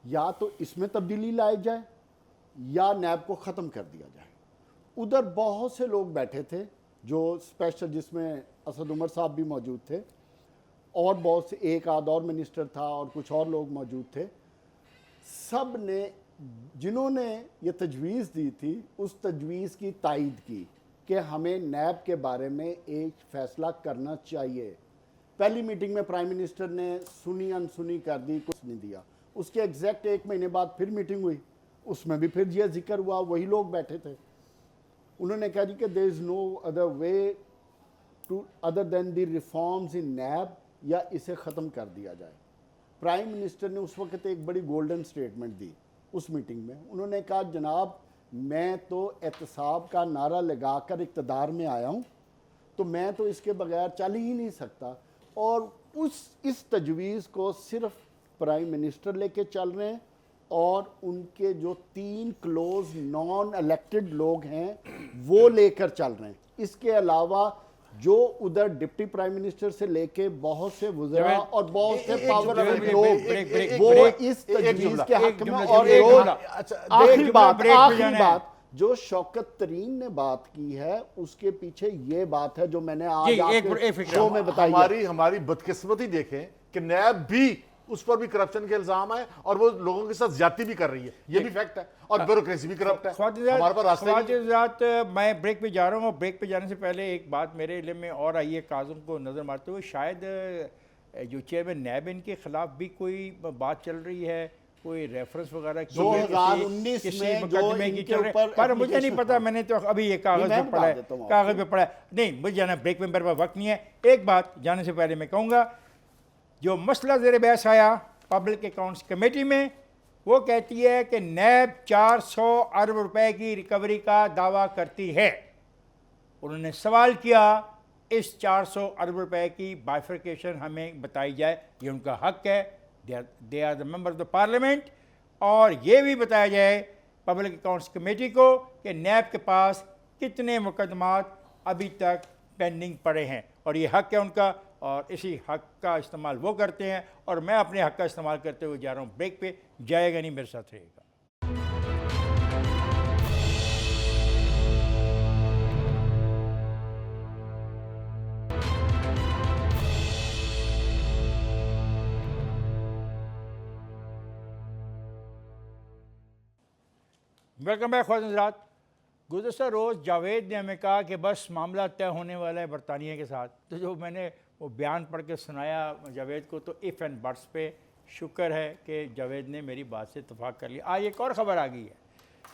या तो इसमें तब्दीली लाई जाए या नैब को ख़त्म कर दिया जाए। उधर बहुत से लोग बैठे थे, जो स्पेशल, जिसमें असद उमर साहब भी मौजूद थे और बहुत से एक आध और मिनिस्टर था और कुछ और लोग मौजूद थे, सब ने जिन्होंने ये तजवीज़ दी थी उस तजवीज़ की तायद की कि हमें नैब के बारे में एक फ़ैसला करना चाहिए। पहली मीटिंग में प्राइम मिनिस्टर ने सुनी अनसुनी कर दी, कुछ नहीं दिया। उसके एग्जैक्ट 1 महीने बाद फिर मीटिंग हुई, उसमें भी फिर यह जिक्र हुआ, वही लोग बैठे थे। उन्होंने कहा जी कि there is no other way to other than the reforms in NAB, या इसे ख़त्म कर दिया जाए। प्राइम मिनिस्टर ने उस वक्त एक बड़ी गोल्डन स्टेटमेंट दी उस मीटिंग में। उन्होंने कहा जनाब मैं तो एहतसाब का नारा लगाकर इक़्तिदार में आया हूँ, तो मैं तो इसके बगैर चल ही नहीं सकता। और इस तजवीज़ को सिर्फ प्राइम मिनिस्टर लेके चल रहे हैं और उनके जो 3 क्लोज नॉन इलेक्टेड लोग हैं वो लेकर चल रहे हैं। इसके अलावा जो उधर डिप्टी प्राइम मिनिस्टर से लेके बहुत से वज़रा और बहुत से पावरफुल लोग वो इस तजवीज़ के हक में। और आखिरी बात जो शौकत तरीन ने बात की है उसके पीछे ये बात है जो मैंने आज आपके शो में बताई। हमारी बदकिस्मती देखें कि नैब भी उस पर भी करप्शन के इल्जाम है और वो लोगों के साथ ज्यादती भी कर रही है, ये भी फैक्ट है। और ब्यूरोक्रेसी भी करप्ट है। हमारे पास रास्ते मैं ब्रेक पे जा रहा हूँ और ब्रेक पे जाने से पहले एक बात मेरे इल्म में और आई है, काज़म को नज़र मारते हुए, शायद जो चेयरमैन नैब इनके खिलाफ भी कोई बात चल रही है, कोई रेफरेंस वगैरह 2019 में मुकदमे की चल रही है, पर मुझे नहीं पता, मैंने तो अभी ये कागज़ पे पढ़ा है, कागज़ पे पढ़ा है। नहीं, मुझे जाना ब्रेक में, मेरे पास वक्त नहीं है। एक बात जाने से पहले मैं कहूँगा, जो मसला ज़ेर बहस आया पब्लिक अकाउंट्स कमेटी में, वो कहती है कि नैब 400 अरब रुपए की रिकवरी का दावा करती है। उन्होंने सवाल किया इस 400 अरब रुपए की बाइफर्केशन हमें बताई जाए, ये उनका हक है, they are the member of the parliament. और ये भी बताया जाए पब्लिक अकाउंट्स कमेटी को कि नैब के पास कितने मुकदमात अभी तक पेंडिंग पड़े हैं, और ये हक है उनका, और इसी हक का इस्तेमाल वो करते हैं और मैं अपने हक का इस्तेमाल करते हुए जा रहा हूँ ब्रेक पे। जाएगा नहीं, मेरे साथ रहेगा। वेलकम बैक ख्वातीन हज़रात। गुज़श्ता रोज़ जावेद ने हमें कहा कि बस मामला तय होने वाला है बरतानिया के साथ, तो जो मैंने वो बयान पढ़ के सुनाया जावेद को, तो इफ़ एंड बट्स पे शुक्र है कि जावेद ने मेरी बात से इत्तफाक कर लिया। आज एक और ख़बर आ गई है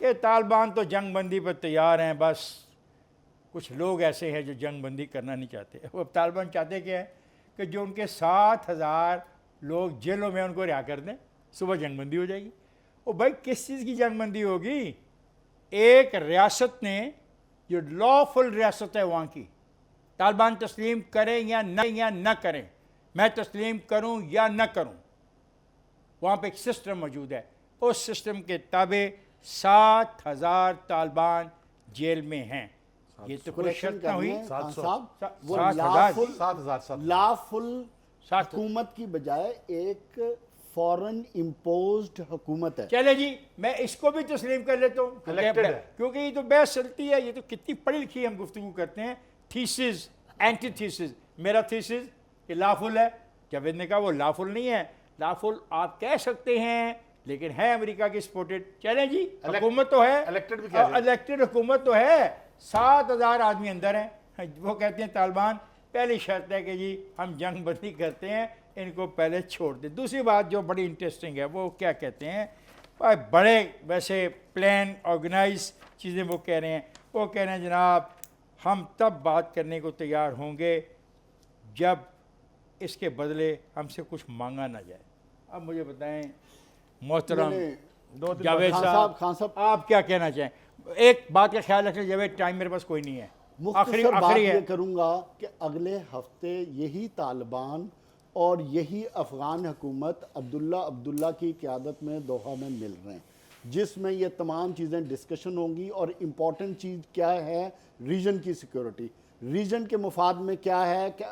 कि तालिबान तो जंग बंदी पर तैयार हैं, बस कुछ लोग ऐसे हैं जो जंग बंदी करना नहीं चाहते। वो तालिबान चाहते क्या है कि जो उनके 7,000 लोग जेलों में उनको रिहा कर दें, सुबह जंग बंदी हो जाएगी। वो भाई किस चीज़ की जंग बंदी होगी? एक रियासत ने जो लॉफुल रियासत है वहाँ की, तालिबान तस्लीम करें या न करें, मैं तस्लीम करूं या न करूं, वहाँ पे एक सिस्टम मौजूद है। उस सिस्टम के ताबे 7,000 तालिबान जेल में हैं। ये तो कोई शर्त ना हुई। 7,000 लाफुल हुकूमत की बजाय एक फॉरेन इम्पोज्ड हुकूमत है। चले जी, मैं इसको भी तस्लीम कर लेता हूँ क्योंकि ये तो बहस चलती है, ये तो कितनी पढ़ी लिखी हम गुफ्तगू करते हैं। Thesis, anti thesis. मेरा थीसिस कि लाफुल है, जावेद ने कहा वो लाफुल नहीं है। लाफुल आप कह सकते हैं लेकिन है अमेरिका की सपोर्टेड। चलें जी, हुकूमत तो है, इलेक्टेड हुकूमत तो है, 7,000 आदमी अंदर हैं। वो कहते हैं तालिबान पहली शर्त है कि जी हम जंग बंदी करते हैं, इनको पहले छोड़ दें। दूसरी बात जो बड़ी इंटरेस्टिंग है, वो क्या कहते हैं, बड़े वैसे प्लान ऑर्गेनाइज चीज़ें वो कह रहे हैं। वो कह रहे हैं जनाब हम तब बात करने को तैयार होंगे जब इसके बदले हमसे कुछ मांगा ना जाए। अब मुझे बताएं मोहतरम जावेद साहब, खान साहब, आप क्या कहना चाहें? एक बात का ख्याल रखें जावेद, टाइम मेरे पास कोई नहीं है, आखिरी ये करूँगा कि अगले हफ्ते यही तालिबान और यही अफ़गान हुकूमत अब्दुल्ला की क़यादत में दोहा में मिल रहे हैं, जिसमें ये तमाम चीज़ें डिस्कशन होंगी। और इम्पॉर्टेंट चीज़ क्या है, रीजन की सिक्योरिटी, रीजन के मुफाद में क्या है कि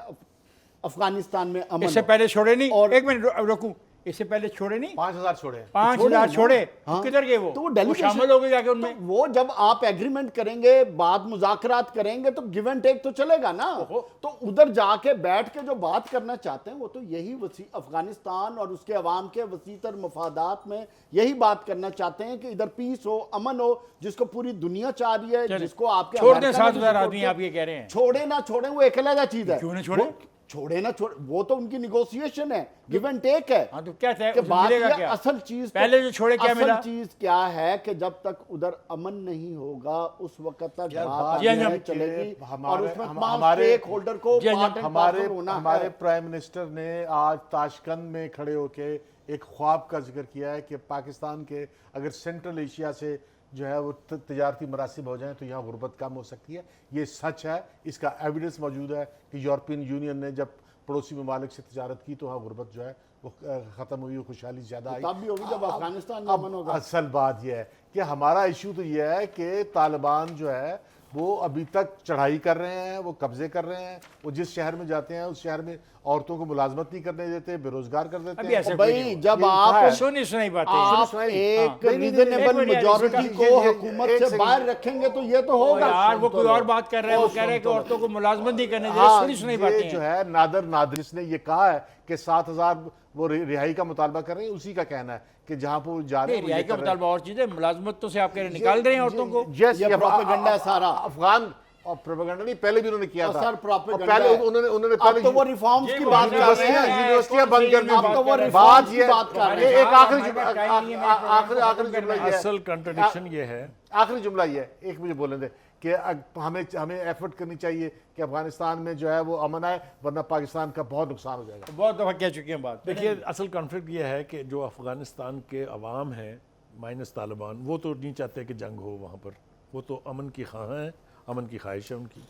अफ़गानिस्तान में अमन। इससे पहले छोड़े नहीं, और एक मिनट रुकूँ, इससे पहले छोड़े नहीं, 5,000 छोड़े हैं। 5,000 छोड़े, हाँ। किधर गए वो? तो वो वो डेलीगेशन शामिल हो गए जाके उनमें। तो वो जब आप एग्रीमेंट करेंगे, बात मुज़ाकरात करेंगे, तो गिव एंड टेक तो चलेगा ना। तो उधर जाके बैठ के जो बात करना चाहते हैं वो तो यही वसी अफगानिस्तान और उसके अवाम के वसीतर मफादात में यही बात करना चाहते हैं कि इधर पीस हो, अमन हो, जिसको पूरी दुनिया चाह रही है, जिसको आपके छोड़ दें अमेरिका ने 7,000 support आदमी, किया। आप ये कह रहे हैं। छोड़े ना छोड़े वो एक अलग चीज है। क्यों नहीं छोड़े? छोड़े ना छोड़े वो तो उनकी निगोशिएशन है, गिव एंड टेक है। हाँ, तो क्या तय कि बात मिलेगा यह क्या? असल चीज पहले जो छोड़े क्या मिला? असल चीज क्या है कि जब तक उधर अमन नहीं होगा उस वक्त तक यार, बात बात जी, नहीं हम- चलेगी। और हमारे- उसमें हम- तमाम हमारे- स्टेक होल्डर को जी, पार्ट एंड हमारे पार्सल होना हमारे है। प्राइम मिनिस्टर ने आज ताशकंद में खड़े होके एक ख्वाब का जिक्र किया है कि पाकिस्तान के अगर सेंट्रल एशिया से जो है वो तजारती मरासिब हो जाएं तो यहाँ गुर्बत कम हो सकती है। ये सच है, इसका एविडेंस मौजूद है कि यूरोपियन यूनियन ने जब पड़ोसी ममालिक से तजारत की तो वहाँ गुर्बत जो है वो ख़त्म हुई, खुशहाली ज़्यादा आई। तब भी होगी जब अफगानिस्तान में अब अमन होगा। असल बात यह है कि हमारा इशू तो यह है कि तालिबान जो है वो अभी तक चढ़ाई कर रहे हैं, वो कब्जे कर रहे हैं, वो जिस शहर में जाते हैं उस शहर में औरतों को मुलाजमत नहीं करने देते, बेरोजगार कर देते अभी हैं। ऐसे और कोई भाई नहीं जब ये आप है। सुनी सुनाई बातें। आप सुनाई। एक नहीं, नहीं, रीजनेबल नहीं, मेजोरिटी नहीं, को ये- हुकूमत एक से सेकंड। बाहर रखेंगे तो ये तो ओ होगा। यार, वो कोई और बात कर रहे हैं, वो ओ, कह रहे हैं कि सुन तो औरतों को मुलाजमत नहीं करने दे, हाँ, सुनी सुनाई ये बातें जो हैं। है नादर नादरिस ने ये कहा है कि 7,000 वो रिहाई का मुतालबा कर रहे हैं, उसी का कहना है कि जहां पर वो जा रहे नहीं, हैं वो रिहाई ये का कर रहे हैं। मुतालबा और चीज है, मुलाजमत तो से आप कह रहे हैं निकाल दे रहे हैं औरतों को। यस, ये प्रोपेगेंडा है सारा। अफगान और प्रोपेगेंडा नहीं, पहले भी उन्होंने किया और था। सर, और प्रोपेगेंडा पहले है। उन्होंने अब पहले तो वो रिफॉर्म्स ये की वो बात कर रहे यूनिवर्सिटियां हैं। यूनिवर्सिटियां बंद कर दी। अब तो वो बात रिफॉर्म्स की ये बात कर रहे हैं। एक आखिरी हमारे जुमला पास टाइम नहीं है, मैं आखिरी प्रोग्राम जुमला खत्म ये है। असल कंट्रडिक्शन ये है, आखिरी जुमला ये है, एक मुझे बोलने दे कि हमें एफर्ट करनी चाहिए कि अफगानिस्तान में जो है वो अमन आए, वरना पाकिस्तान का बहुत नुकसान हो जाएगा। बहुत दफा कह चुके हैं बात। देखिए असल कॉन्फ्लिक्ट ये है कि जो अफगानिस्तान के अवाम है माइनस तालिबान, वो तो नहीं चाहते कि जंग हो वहाँ पर, वो तो अमन की ख्वाह हैं, अमन की ख्वाहिश है उनकी।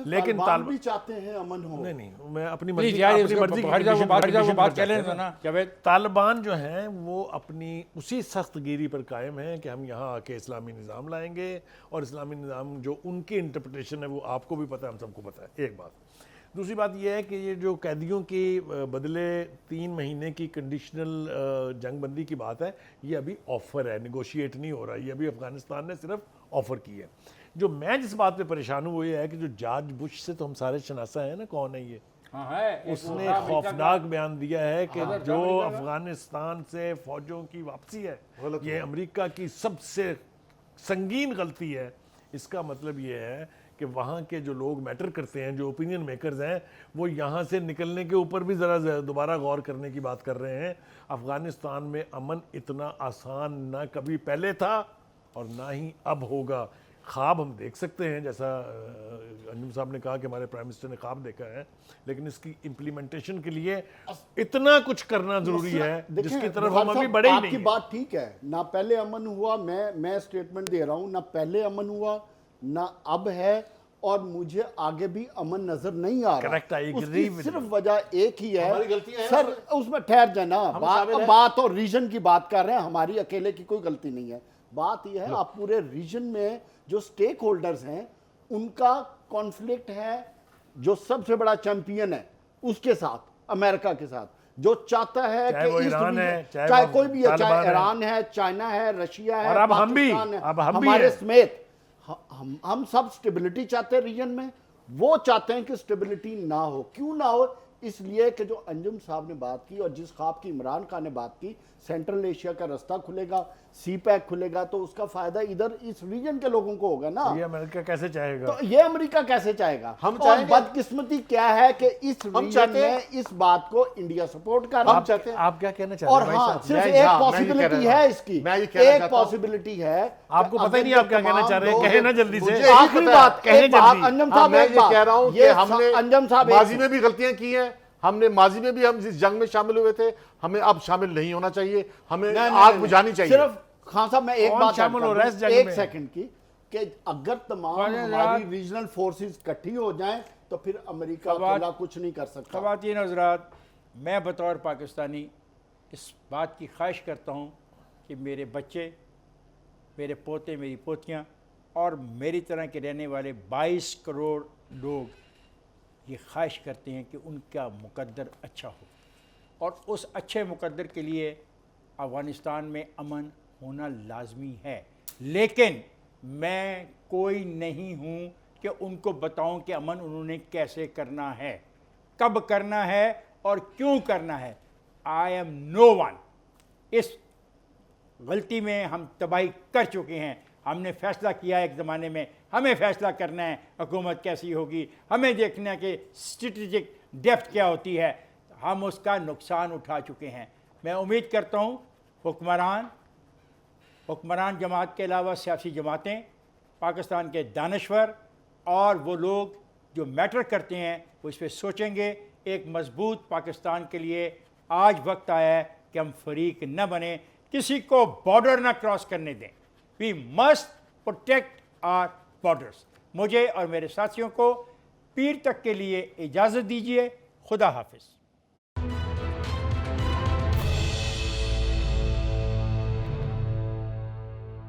लेकिन तालिबान भी चाहते हैं अमन हो। नहीं, मैं अपनी प्लीज मर्जी यार, अपनी इसको मर्जी की हर जगह condition- बात condition बात पर कर लेने जाते दो हैं ना जावेद। तालिबान जो हैं वो अपनी उसी सख्त गिरी पर कायम हैं कि हम यहाँ आके इस्लामी निज़ाम लाएंगे, और इस्लामी निज़ाम जो उनकी इंटरप्रटेशन है वो आपको भी पता है, हम सबको पता है। एक बात। दूसरी बात यह है कि ये जो कैदियों की बदले 3 महीने की कंडीशनल जंगबंदी की बात है, ये अभी ऑफ़र है, निगोशिएट नहीं हो रहा, ये अभी अफ़गानिस्तान ने सिर्फ ऑफ़र की है। जो मैं जिस बात पे परेशान हूँ वो ये है कि जो जॉर्ज बुश से तो हम सारे शनासा हैं ना, कौन है ये, हाँ है, उसने खौफनाक बयान दिया है कि जो अफगानिस्तान से फौजों की वापसी है ये अमेरिका की सबसे संगीन गलती है। इसका मतलब ये है कि वहाँ के जो लोग मैटर करते हैं, जो ओपिनियन मेकर्स हैं, वो यहाँ से निकलने के ऊपर भी ज़रा दोबारा गौर करने की बात कर रहे हैं। अफगानिस्तान में अमन इतना आसान ना कभी पहले था और ना ही अब होगा। ख्वाब हम देख सकते हैं, जैसा अंजुम साहब ने कहा कि हमारे प्राइम मिनिस्टर ने ख्वाब देखा है, लेकिन इसकी इम्प्लीमेंटेशन के लिए इतना कुछ करना ज़रूरी है जिसकी तरफ हम अभी बढ़े ही नहीं आपकी हैं। बात ठीक है, ना पहले अमन हुआ, मैं स्टेटमेंट दे रहा हूं, ना पहले अमन हुआ ना अब है, और मुझे आगे भी अमन नजर नहीं आ रहा। Correct, I agree उसकी with सिर्फ you. वजह एक ही है हमारी गलतियां हैं सर, उसमें ठहर जाना। शामिल हैं। बात और रीजन की बात कर रहे हैं, हमारी अकेले की कोई गलती नहीं है। बात यह है आप पूरे रीजन में जो स्टेक होल्डर्स हैं उनका कॉन्फ्लिक्ट है, जो सबसे बड़ा चैंपियन है उसके साथ, अमेरिका के साथ, जो चाहता है चाहे वो इस ईरान region- है, चाहे चाहे वो कोई भी है, चाहे तालिबान है। ईरान है, चाइना है, रशिया है, और अब हम भी, पाकिस्तान है, अब हम भी हमारे हैं। समेत हम सब स्टेबिलिटी चाहते हैं रीजन में। वो चाहते हैं कि स्टेबिलिटी ना हो। क्यों ना हो? इसलिए कि जो अंजुम साहब ने बात की और जिस ख्वाब की इमरान खान ने बात की, सेंट्रल एशिया का रास्ता खुलेगा, सी पैक खुलेगा, तो उसका फायदा इधर इस रीजन के लोगों को होगा ना। ये अमेरिका कैसे चाहेगा? तो ये अमेरिका कैसे चाहेगा? हम और चाहेंगे। बदकिस्मती क्या है कि इस रीजन चाहते हैं। में इस बात को इंडिया सपोर्ट कर रहा हम है। चाहते हैं। आप क्या कहना चाहते और हैं भाई हाँ, साहब? सिर्फ मैं- एक हाँ, मैं ये कह पॉसिबिलिटी रहा है हूं। इसकी, मैं ये कहना एक चाहता हूं। पॉसिबिलिटी है कि आपको पता ही नहीं अगर आप क्या कहना तमाम चाह रहे हैं, लोग- कहे ना जल्दी से। मुझे आखिरी बात, कहे एक बात, जल्दी। अंजम हाँ, साहब मैं एक ये बात, कह रहा हूं कि ये हमने अंजम साहब माजी एक- में भी गलतियां की हैं। हमने माजी में भी हम जिस जंग में शामिल हुए थे, हमें अब शामिल नहीं होना चाहिए। हमें नहीं, आग नहीं, बुझानी नहीं। चाहिए। सिर्फ खान साहब मैं एक कौन बात शामिल ऐड हो कर रहा है इस दूं, जंग एक में? सेकंड की, कि अगर तमाम वाले हमारी रात- रीजनल फोर्सेस इकट्ठी हो जाएं तो फिर अमेरिका खवात- अकेला कुछ नहीं कर सकता। ख़वातीन हज़रात, मैं बतौर पाकिस्तानी इस बात की ख्वाहिश करता हूँ कि मेरे बच्चे, मेरे पोते, मेरी पोतियाँ और मेरी तरह के रहने वाले 22 करोड़ लोग ये ख्वाहिश करते हैं कि उनका मुकद्दर अच्छा हो। और उस अच्छे मुकद्दर के लिए अफ़गानिस्तान में अमन होना लाजमी है। लेकिन मैं कोई नहीं हूँ कि उनको बताऊँ कि अमन उन्होंने कैसे करना है, कब करना है और क्यों करना है। I am no one. इस गलती में हम तबाही कर चुके हैं। हमने फैसला किया है एक ज़माने में, हमें फैसला करना है हुकूमत कैसी होगी, हमें देखना है कि स्ट्रेटजिक डेप्थ क्या होती है। हम उसका नुकसान उठा चुके हैं। मैं उम्मीद करता हूँ हुक्मरान जमात के अलावा सियासी जमातें, पाकिस्तान के दानश्वर और वो लोग जो मैटर करते हैं वो इस पर सोचेंगे। एक मजबूत पाकिस्तान के लिए आज वक्त आया है कि हम फरीक न बने, किसी को बॉर्डर ना क्रॉस करने दें। We must protect our borders. मुझे और मेरे साथियों को पीर तक के लिए इजाज़त दीजिए। खुदा हाफिज़।